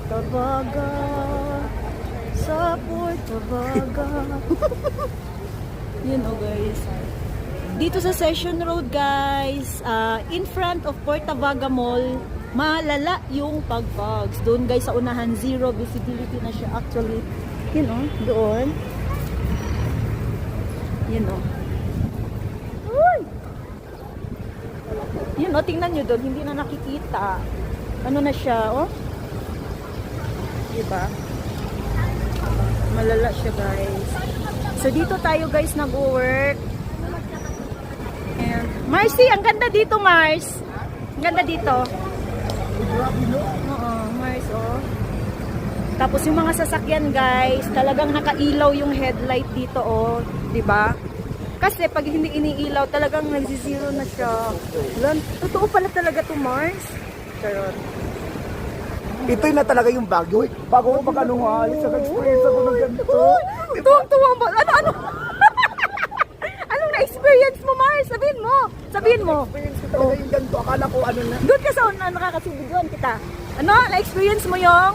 Portavaga, sa Portavaga. You know guys, dito sa Session Road guys, in front of Portavaga Mall, malala yung pag-fogs. Doon guys sa unahan, zero visibility na siya actually. You know, doon. You know. Uy! You know, tingnan nyo doon, hindi na nakikita. Ano na siya, oh? Diba? Malala siya guys. So dito tayo guys nag-work. And Marcy, ang ganda dito Mars. Ang ganda dito. Oo, Mars oh. Tapos yung mga sasakyan guys, talagang nakailaw yung headlight dito oh, 'di ba? Kasi pag hindi iniilaw, talagang nagsi-zero na siya. Totoo pala talaga 'to, Mars. Charot. Ito na talaga yung Baguio. Bago ko mag-anuhalis, nag-experience ako ng ganito. Tuwang-tuwa ba? Ano? Anong na-experience mo, Mars? Sabihin mo. Sabihin mo. Experience ko talaga yung ganito. Akala ko ano na. Doon ka sa nakakasubidyon kita. Ano? Na-experience mo yung